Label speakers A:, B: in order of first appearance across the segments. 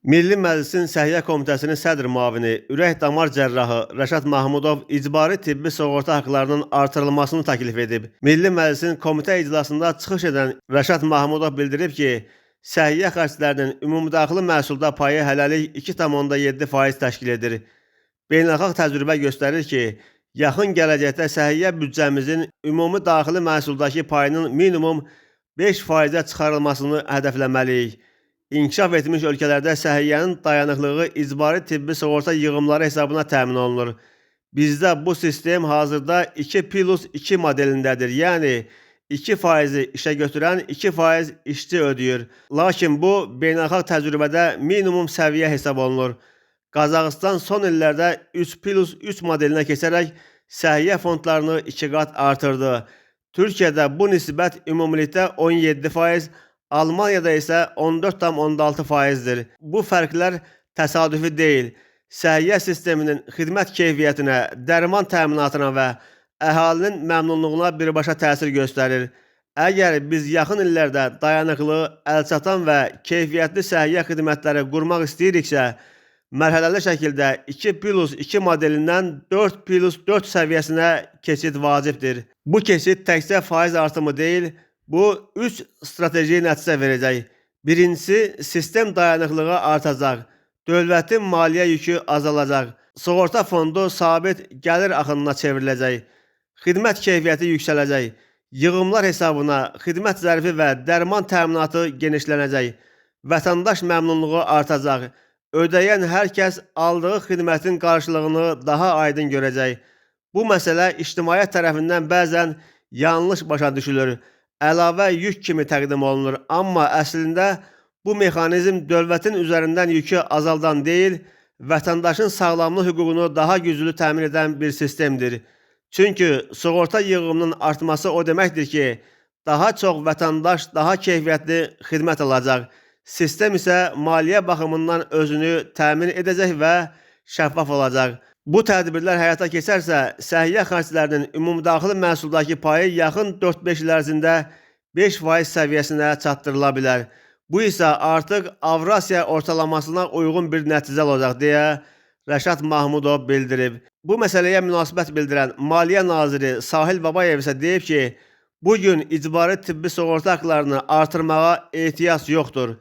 A: Milli Məclisin Səhiyyə Komitəsinin sədr müavini, ürək-damar cərrahı Rəşad Mahmudov icbari tibbi sığorta haqlarının artırılmasını təklif edib. Milli Məclisin komitə iclasında çıxış edən Rəşad Mahmudov bildirib ki, səhiyyə xərclərinin ümumdaxili məhsulda payı hələlik 2,7% təşkil edir. Beynəlxalq təcrübə göstərir ki, yaxın gələcəkdə səhiyyə büdcəmizin ümumi daxili məhsuldakı payının minimum 5%-ə çıxarılmasını hədəfləməliyik. İnkişaf etmiş ölkələrdə səhiyyənin dayanıqlığı icbari tibbi sığorta yığımları hesabına təmin olunur. Bizdə bu sistem hazırda 2+2 modelindədir, yəni 2%-i işə götürən, 2% işçi ödəyir. Lakin bu, beynəlxalq təcrübədə minimum səviyyə hesab olunur. Qazaxıstan son illərdə 3+3 modelinə keçərək səhiyyə fondlarını 2 qat artırdı. Türkiyədə bu nisbət ümumilikdə 17%, Almaniyada isə 14,6%-dir. Bu fərqlər təsadüfi deyil. Səhiyyə sisteminin xidmət keyfiyyətinə, dərman təminatına və əhalinin məmnunluğuna birbaşa təsir göstərir. Əgər biz yaxın illərdə dayanıqlı, əlçatan və keyfiyyətli səhiyyə xidmətləri qurmaq istəyiriksə, mərhələli şəkildə 2+2 modelindən 4+4 səviyyəsinə keçid vacibdir. Bu keçid təkcə faiz artımı deyil, bu 3 strateji nəticə verəcək. Birincisi, sistem dayanıqlığı artacaq, dövlətin maliyyə yükü azalacaq, sığorta fondu sabit gəlir axınına çevriləcək, xidmət keyfiyyəti yüksələcək, yığımlar hesabına xidmət zərfi və dərman təminatı genişlənəcək, vətəndaş məmnunluğu artacaq, ödəyən hər kəs aldığı xidmətin qarşılığını daha aydın görəcək. Bu məsələ ictimaiyyət tərəfindən bəzən yanlış başa düşülür, əlavə yük kimi təqdim olunur, amma əslində bu mexanizm dövlətin üzərindən yükü azaldan deyil, vətəndaşın sağlamlıq hüququnu daha güclü təmin edən bir sistemdir. Çünki sığorta yığımının artması o deməkdir ki, daha çox vətəndaş daha keyfiyyətli xidmət alacaq. Sistem isə maliyyə baxımından özünü təmin edəcək və şəffaf olacaq. Bu tədbirlər həyata keçərsə, səhiyyə xərclərinin ümumdaxili məhsuldakı payı yaxın 4-5 il ərzində 5% səviyyəsinə çatdırıla bilər. Bu isə artıq Avrasiya ortalamasına uyğun bir nəticə olacaq, deyə Rəşad Mahmudov bildirib. Bu məsələyə münasibət bildirən Maliyyə naziri Sahil Babayev isə deyib ki, bugün icbari tibbi sığorta haqlarını artırmağa ehtiyac yoxdur.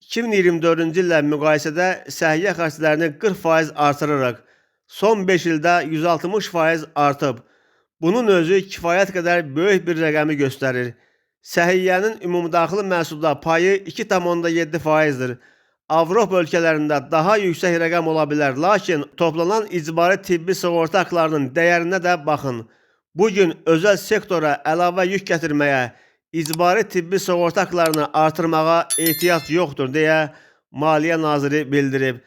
A: 2024-cü illə müqayisədə səhiyyə xərclərini 40% artırırıq. Son 5 ildə 160% artıb. Bunun özü kifayət qədər böyük bir rəqəmi göstərir. Səhiyyənin ümumdaxili məhsulda payı 2,7%-dir. Avropa ölkələrində daha yüksək rəqəm ola bilər, lakin toplanan icbari tibbi sığorta haqlarının dəyərinə də baxın. Bugün özəl sektora əlavə yük gətirməyə, icbari tibbi sığorta haqlarını artırmağa ehtiyac yoxdur, deyə Maliyyə naziri bildirib.